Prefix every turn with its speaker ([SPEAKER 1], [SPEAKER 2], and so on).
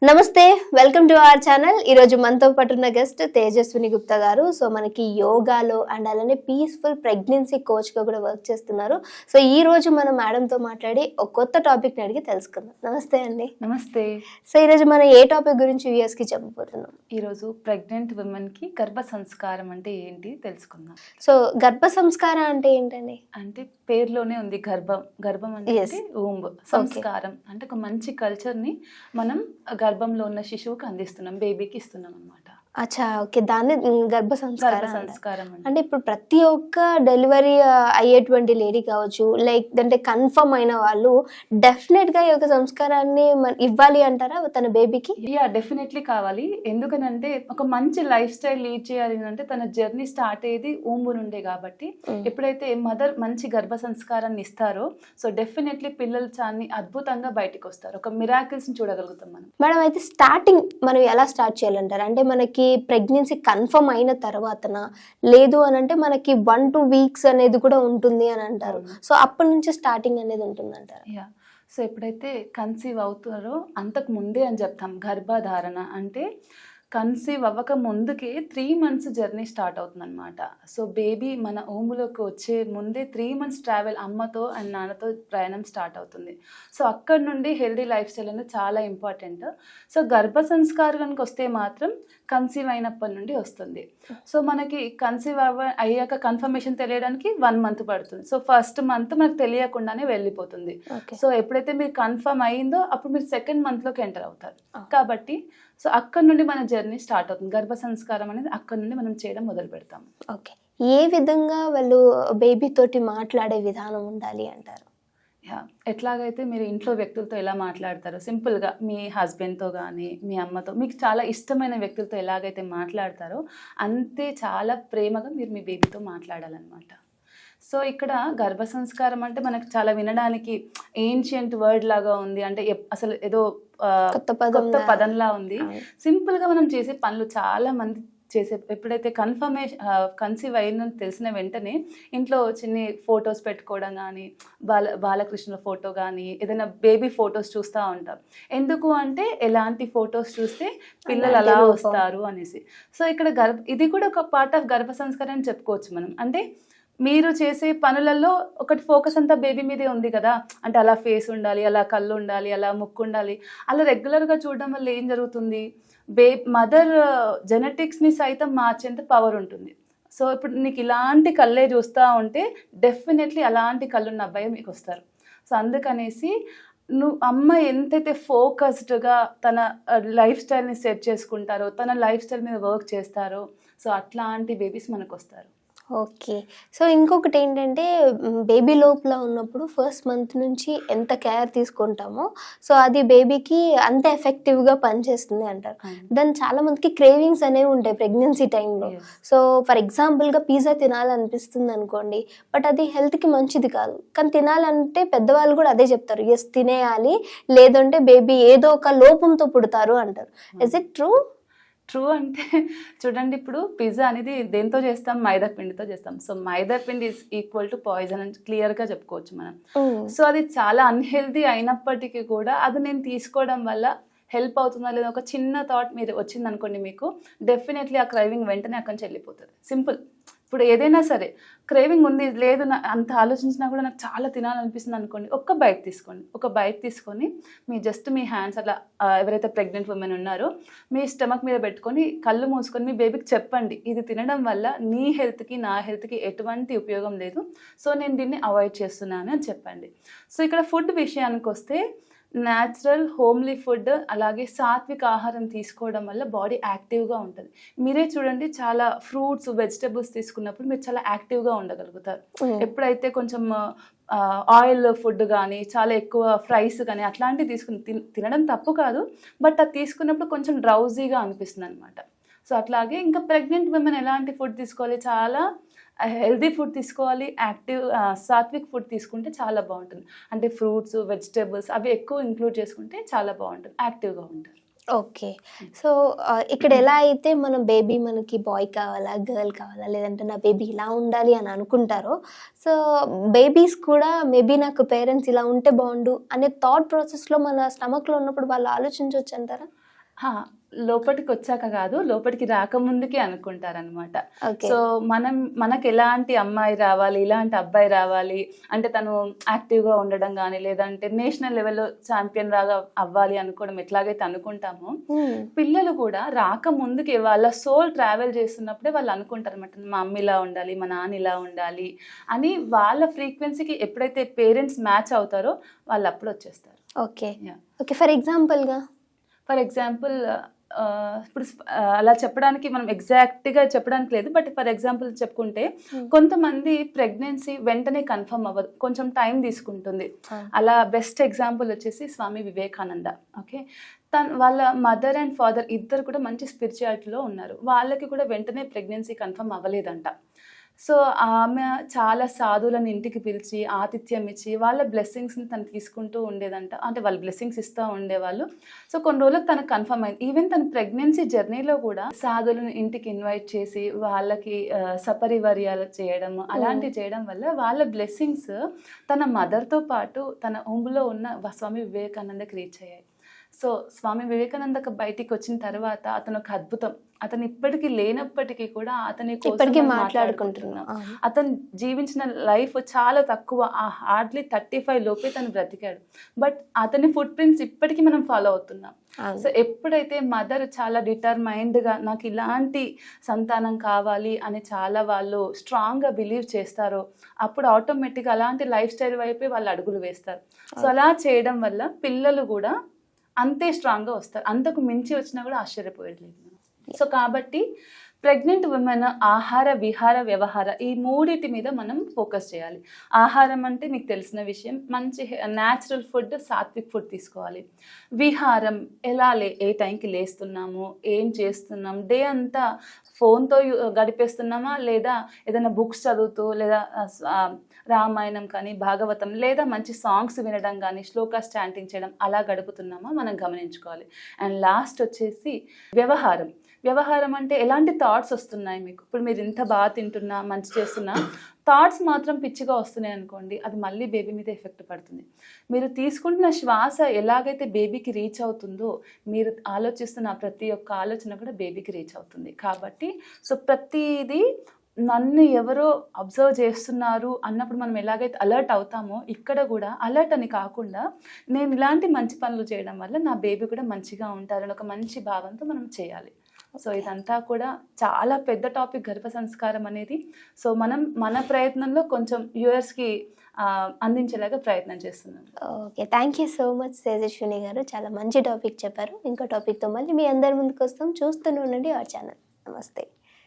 [SPEAKER 1] నమస్తే, welcome to our channel. ఈరోజు మనతో పాటు ఉన్న గెస్ట్ తేజస్విని గుప్తా గారు. సో మనకి యోగాలో అండ్ అలానే పీస్ఫుల్ ప్రెగ్నెన్సీ కోచ్గా కూడా వర్క్ చేస్తున్నారు. సో ఈ రోజు మనం మేడంతో మాట్లాడి ఒక కొత్త టాపిక్ని అడిగి తెలుసుకుందాం. నమస్తే అండి.
[SPEAKER 2] నమస్తే.
[SPEAKER 1] సో ఈరోజు మనం ఏ టాపిక్ గురించి వ్యూయర్స్కి చెప్పబోతున్నాం?
[SPEAKER 2] ఈరోజు ప్రెగ్నెంట్ ఉమెన్కి గర్భ సంస్కారం అంటే ఏంటి తెలుసుకుందాం.
[SPEAKER 1] సో గర్భ సంస్కారం అంటే ఏంటండి?
[SPEAKER 2] అంటే పేరులోనే ఉంది గర్భం. గర్భం అంటే ఊంబ్. సంస్కారం అంటే ఒక మంచి కల్చర్ని మనం గర్భంలో ఉన్న శిశువుకి అందిస్తున్నాం, బేబీకి ఇస్తున్నాం అన్నమాట.
[SPEAKER 1] అచ్చా, ఓకే. దాన్ని గర్భ సంస్కారం
[SPEAKER 2] అంటే
[SPEAKER 1] ఇప్పుడు ప్రతి ఒక్క డెలివరీ అయ్యేటువంటి లేడీ కావచ్చు, లైక్ అంటే కన్ఫర్మ్ అయిన వాళ్ళు డెఫినెట్ గా ఈ యొక్క సంస్కారాన్ని ఇవ్వాలి అంటారా తన బేబీకి?
[SPEAKER 2] డెఫినెట్లీ కావాలి. ఎందుకనంటే ఒక మంచి లైఫ్ స్టైల్ లీడ్ చేయాలి అంటే తన జర్నీ స్టార్ట్ అయ్యేది ఊంబు నుండే. కాబట్టి ఎప్పుడైతే మదర్ మంచి గర్భ సంస్కారాన్ని ఇస్తారో సో డెఫినెట్లీ పిల్లలు చాలా అద్భుతంగా బయటకు వస్తారు. ఒక మిరాకిల్స్ ని చూడగలుగుతాం మనం.
[SPEAKER 1] మేడం, అయితే స్టార్టింగ్ మనం ఎలా స్టార్ట్ చేయాలంటారు? అంటే మనకి ప్రెగ్నెన్సీ కన్ఫర్మ్ అయిన తర్వాతనా, లేదు అని అంటే మనకి 1-2 వీక్స్ అనేది కూడా ఉంటుంది అని అంటారు. సో అప్పటి నుంచి స్టార్టింగ్ అనేది ఉంటుంది అంటారు.
[SPEAKER 2] సో ఎప్పుడైతే కన్సీవ్ అవుతారో అంతకు ముందే అని చెప్తాం. గర్భధారణ అంటే కన్సీవ్ అవ్వక ముందుకే 3 months జర్నీ స్టార్ట్ అవుతుంది అనమాట. సో బేబీ మన ఓములోకి వచ్చే ముందే 3 months ట్రావెల్ అమ్మతో అండ్ నాన్నతో ప్రయాణం స్టార్ట్ అవుతుంది. సో అక్కడ నుండి హెల్దీ లైఫ్ స్టైల్ అనేది చాలా ఇంపార్టెంట్. సో గర్భ సంస్కారానికి వస్తే మాత్రం కన్సీవ్ అయినప్పటి నుండి వస్తుంది. సో మనకి కన్సీవ్ అయ్యాక కన్ఫర్మేషన్ తెలియడానికి 1 month పడుతుంది. సో ఫస్ట్ మంత్ మనకు తెలియకుండానే వెళ్ళిపోతుంది. సో ఎప్పుడైతే మీరు కన్ఫర్మ్ అయ్యిందో అప్పుడు మీరు 2nd monthలోకి ఎంటర్ అవుతారు. కాబట్టి సో అక్కడ నుండి మన జర్నీ స్టార్ట్ అవుతుంది. గర్భ సంస్కారం అనేది అక్కడ నుండి మనం చేయడం మొదలు పెడతాం.
[SPEAKER 1] ఓకే. ఏ విధంగా వాళ్ళు బేబీ తోటి మాట్లాడే విధానం ఉండాలి అంటారు?
[SPEAKER 2] ఎట్లాగైతే మీరు ఇంట్లో వ్యక్తులతో ఎలా మాట్లాడతారో సింపుల్గా మీ హస్బెండ్తో కానీ మీ అమ్మతో మీకు చాలా ఇష్టమైన వ్యక్తులతో ఎలాగైతే మాట్లాడతారో అంతే చాలా ప్రేమగా మీరు మీ బేబీతో మాట్లాడాలన్నమాట. సో ఇక్కడ గర్భ సంస్కారం అంటే మనకు చాలా వినడానికి ఏన్షియంట్ వర్డ్ లాగా ఉంది. అంటే అసలు ఏదో కొత్త పదంలా ఉంది. సింపుల్ గా మనం చేసే పనులు చాలా మంది చేసే ఎప్పుడైతే కన్సీవ్ అయిందని తెలిసిన వెంటనే ఇంట్లో చిన్ని ఫొటోస్ పెట్టుకోవడం కానీ బాలకృష్ణ ఫోటో కానీ ఏదైనా బేబీ ఫొటోస్ చూస్తూ ఉంటాం. ఎందుకు అంటే ఎలాంటి ఫొటోస్ చూస్తే పిల్లలు అలా వస్తారు అనేసి. సో ఇక్కడ ఇది కూడా ఒక పార్ట్ ఆఫ్ గర్భ సంస్కారం అని చెప్పుకోవచ్చు మనం. అంటే మీరు చేసే పనులలో ఒకటి ఫోకస్ అంతా బేబీ మీదే ఉంది కదా. అంటే అలా ఫేస్ ఉండాలి, అలా కళ్ళు ఉండాలి, అలా ముక్కు ఉండాలి. అలా రెగ్యులర్గా చూడడం వల్ల ఏం జరుగుతుంది, మదర్ జెనెటిక్స్ని సైతం మార్చేంత పవర్ ఉంటుంది. సో ఇప్పుడు నీకు ఇలాంటి కళ్ళే చూస్తూ ఉంటే డెఫినెట్లీ అలాంటి కళ్ళున్న అబ్బాయి మీకు వస్తారు. సో అందుకనేసి అమ్మ ఎంతైతే ఫోకస్డ్గా తన లైఫ్ స్టైల్ని సెట్ చేసుకుంటారో, తన లైఫ్ స్టైల్ మీద వర్క్ చేస్తారో సో అట్లాంటి బేబీస్ మనకు వస్తారు.
[SPEAKER 1] ఓకే. సో ఇంకొకటి ఏంటంటే బేబీ లోపల ఉన్నప్పుడు ఫస్ట్ మంత్ నుంచి ఎంత కేర్ తీసుకుంటామో సో అది బేబీకి అంత ఎఫెక్టివ్గా పనిచేస్తుంది అంటారు. దాని చాలా మందికి క్రేవింగ్స్ అనేవి ఉంటాయి ప్రెగ్నెన్సీ టైంలో. సో ఫర్ ఎగ్జాంపుల్గా పిజ్జా తినాలనిపిస్తుంది అనుకోండి, బట్ అది హెల్త్కి మంచిది కాదు. కానీ తినాలంటే పెద్దవాళ్ళు కూడా అదే చెప్తారు, ఎస్ తినేయాలి, లేదంటే బేబీ ఏదో ఒక లోపంతో పుడతారు అంటారు. Is it true?
[SPEAKER 2] ట్రూ అంటే చూడండి, ఇప్పుడు పిజ్జా అనేది దేంతో చేస్తాం, మైదా పిండితో చేస్తాం. సో మైదా పిండి ఈజ్ ఈక్వల్ టు పాయిజన్ అని క్లియర్గా చెప్పుకోవచ్చు మనం. సో అది చాలా అన్హెల్దీ అయినప్పటికీ కూడా అది నేను తీసుకోవడం వల్ల హెల్ప్ అవుతుందా లేదా ఒక చిన్న థాట్ మీరు వచ్చింది అనుకోండి, మీకు డెఫినెట్లీ ఆ క్రైవింగ్ వెంటనే అక్కడి నుంచి వెళ్ళిపోతుంది. సింపుల్. ఇప్పుడు ఏదైనా సరే క్రేవింగ్ ఉంది, లేదు అంత ఆలోచించినా కూడా నాకు చాలా తినాలనిపిస్తుంది అనుకోండి, ఒక్క బైట్ తీసుకోండి. ఒక బైట్ తీసుకొని మీ హ్యాండ్స్ అట్లా ఎవరైతే ప్రెగ్నెంట్ ఉమెన్ ఉన్నారో మీ స్టమక్ మీద పెట్టుకొని కళ్ళు మూసుకొని మీ బేబీకి చెప్పండి, ఇది తినడం వల్ల నీ హెల్త్కి నా హెల్త్కి ఎటువంటి ఉపయోగం లేదు, సో నేను దీన్ని అవాయిడ్ చేస్తున్నాను అని చెప్పండి. సో ఇక్కడ ఫుడ్ విషయానికి వస్తే న్యాచురల్ హోమ్లీ ఫుడ్ అలాగే సాత్విక ఆహారం తీసుకోవడం వల్ల బాడీ యాక్టివ్గా ఉంటుంది. మీరే చూడండి, చాలా ఫ్రూట్స్ వెజిటబుల్స్ తీసుకున్నప్పుడు మీరు చాలా యాక్టివ్గా ఉండగలుగుతారు. ఎప్పుడైతే కొంచెం ఆయిల్ ఫుడ్ కానీ చాలా ఎక్కువ ఫ్రైస్ కానీ అట్లాంటివి తినడం తప్పు కాదు, బట్ అది తీసుకున్నప్పుడు కొంచెం డ్రౌజీగా అనిపిస్తుంది అనమాట. సో అట్లాగే ఇంకా ప్రెగ్నెంట్ విమెన్ ఎలాంటి ఫుడ్ తీసుకోవాలి, చాలా హెల్దీ ఫుడ్ తీసుకోవాలి, సాత్విక్ ఫుడ్ తీసుకుంటే చాలా బాగుంటుంది. అంటే ఫ్రూట్స్ వెజిటేబుల్స్ అవి ఎక్కువ ఇంక్లూడ్ చేసుకుంటే చాలా బాగుంటుంది, యాక్టివ్గా ఉంటారు.
[SPEAKER 1] ఓకే. సో ఇక్కడ ఎలా అయితే మన బేబీ మనకి బాయ్ కావాలా గర్ల్ కావాలా లేదంటే నా బేబీ ఇలా ఉండాలి అని అనుకుంటారో, సో బేబీస్ కూడా మేబీ నాకు పేరెంట్స్ ఇలా ఉంటే బాగుండు అనే థాట్ ప్రాసెస్లో మన స్టమక్లో ఉన్నప్పుడు వాళ్ళు ఆలోచించవచ్చు అంటారా?
[SPEAKER 2] హా, లోపలికి వచ్చాక కాదు, లోపలికి రాకముందుకే అనుకుంటారనమాట.
[SPEAKER 1] ఓకే.
[SPEAKER 2] సో మనకి ఎలాంటి అమ్మాయి రావాలి, ఇలాంటి అబ్బాయి రావాలి అంటే తను యాక్టివ్గా ఉండడం కానీ, లేదంటే నేషనల్ లెవెల్లో ఛాంపియన్ లాగా అవ్వాలి అనుకోవడం ఎట్లాగైతే అనుకుంటామో, పిల్లలు కూడా రాకముందుకే వాళ్ళ సోల్ ట్రావెల్ చేస్తున్నప్పుడే వాళ్ళు అనుకుంటారు అనమాట, మా అమ్మ ఇలా ఉండాలి, మా నాన్న ఇలా ఉండాలి అని. వాళ్ళ ఫ్రీక్వెన్సీకి ఎప్పుడైతే పేరెంట్స్ మ్యాచ్ అవుతారో వాళ్ళు అప్పుడు వచ్చేస్తారు.
[SPEAKER 1] ఓకే. ఓకే, ఫర్ ఎగ్జాంపుల్గా
[SPEAKER 2] ఇప్పుడు అలా చెప్పడానికి మనం ఎగ్జాక్ట్గా చెప్పడానికి లేదు, బట్ ఫర్ ఎగ్జాంపుల్ చెప్పుకుంటే కొంతమంది ప్రెగ్నెన్సీ వెంటనే కన్ఫర్మ్ అవ్వదు, కొంచెం టైం తీసుకుంటుంది. అలా బెస్ట్ ఎగ్జాంపుల్ వచ్చేసి స్వామి వివేకానంద. ఓకే, వాళ్ళ మదర్ అండ్ ఫాదర్ ఇద్దరు కూడా మంచి స్పిరిచువాలిటీలో ఉన్నారు. వాళ్ళకి కూడా వెంటనే ప్రెగ్నెన్సీ కన్ఫర్మ్ అవ్వలేదంట. సో ఆమె చాలా సాధువులను ఇంటికి పిలిచి ఆతిథ్యం ఇచ్చి వాళ్ళ బ్లెస్సింగ్స్ని తను తీసుకుంటూ ఉండేదంట, అంటే వాళ్ళు బ్లెస్సింగ్స్ ఇస్తూ ఉండేవాళ్ళు. సో కొన్ని రోజులకు తనకు కన్ఫర్మ్ అయింది. ఈవెన్ తన ప్రెగ్నెన్సీ జర్నీలో కూడా సాధువులను ఇంటికి ఇన్వైట్ చేసి వాళ్ళకి సపరివర్యాలు చేయడం, అలాంటివి చేయడం వల్ల వాళ్ళ బ్లెస్సింగ్స్ తన మదర్తో పాటు తన హోమ్లో ఉన్న స్వామి వివేకానందకి రీచ్ అయ్యాయి. సో స్వామి వివేకానందకు బయటికి వచ్చిన తర్వాత అతను ఒక అద్భుతం. అతను ఇప్పటికీ లేనప్పటికీ కూడా అతని కోసం మాట్లాడుకుంటున్నాం. అతను జీవించిన లైఫ్ చాలా తక్కువ, హార్డ్లీ 35 లోపే తను బ్రతికాడు. బట్ అతని ఫుట్ ప్రింట్స్ ఇప్పటికీ మనం ఫాలో అవుతున్నాం. సో ఎప్పుడైతే మదర్ చాలా డిటర్మైన్డ్గా నాకు ఇలాంటి సంతానం కావాలి అని చాలా వాళ్ళు స్ట్రాంగ్గా బిలీవ్ చేస్తారో అప్పుడు ఆటోమేటిక్గా అలాంటి లైఫ్ స్టైల్ వైపే వాళ్ళు అడుగులు వేస్తారు. సో అలా చేయడం వల్ల పిల్లలు కూడా అంతే స్ట్రాంగ్గా వస్తారు. అంతకు మించి వచ్చినా కూడా ఆశ్చర్యపోయేది లేదు. సో కాబట్టి ప్రెగ్నెంట్ ఉమెన్ ఆహార విహార వ్యవహార ఈ మూడిటి మీద మనం ఫోకస్ చేయాలి. ఆహారం అంటే మీకు తెలిసిన విషయం, మంచి న్యాచురల్ ఫుడ్, సాత్విక్ ఫుడ్ తీసుకోవాలి. విహారం ఏ టైంకి లేస్తున్నాము, ఏం చేస్తున్నాం, డే అంతా ఫోన్తో గడిపేస్తున్నామా లేదా ఏదైనా బుక్స్ చదువుతూ లేదా రామాయణం కానీ భాగవతం లేదా మంచి సాంగ్స్ వినడం కానీ శ్లోకాస్ చాంటింగ్ చేయడం అలా గడుపుతున్నామా మనం గమనించుకోవాలి. అండ్ లాస్ట్ వచ్చేసి వ్యవహారం అంటే ఎలాంటి థాట్స్ వస్తున్నాయి మీకు. ఇప్పుడు మీరు ఇంత బాగా తింటున్నా, మంచి చేస్తున్నా, థాట్స్ మాత్రం పిచ్చిగా వస్తున్నాయి అనుకోండి, అది మళ్ళీ బేబీ మీద ఎఫెక్ట్ పడుతుంది. మీరు తీసుకుంటున్న శ్వాస ఎలాగైతే బేబీకి రీచ్ అవుతుందో మీరు ఆలోచిస్తున్న ప్రతి ఒక్క ఆలోచన కూడా బేబీకి రీచ్ అవుతుంది. కాబట్టి సో ప్రతిదీ నన్ను ఎవరో అబ్జర్వ్ చేస్తున్నారు అన్నప్పుడు మనం ఎలాగైతే అలర్ట్ అవుతామో ఇక్కడ కూడా అలర్ట్ అని కాకుండా నేను ఇలాంటి మంచి పనులు చేయడం వల్ల నా బేబీ కూడా మంచిగా ఉంటారని ఒక మంచి భావంతో మనం చేయాలి. సో ఇదంతా కూడా చాలా పెద్ద టాపిక్ గర్భ సంస్కారం అనేది. సో మనం మన ప్రయత్నంలో కొంచెం వ్యూయర్స్కి అందించేలాగా ప్రయత్నం చేస్తున్నాం.
[SPEAKER 1] Okay, thank you so much Tejaswini గారు, చాలా మంచి టాపిక్ చెప్పారు. ఇంకో టాపిక్తో మళ్ళీ మీ అందరి ముందుకు వస్తాం. చూస్తూనే ఉండండి అవర్ ఛానల్. నమస్తే.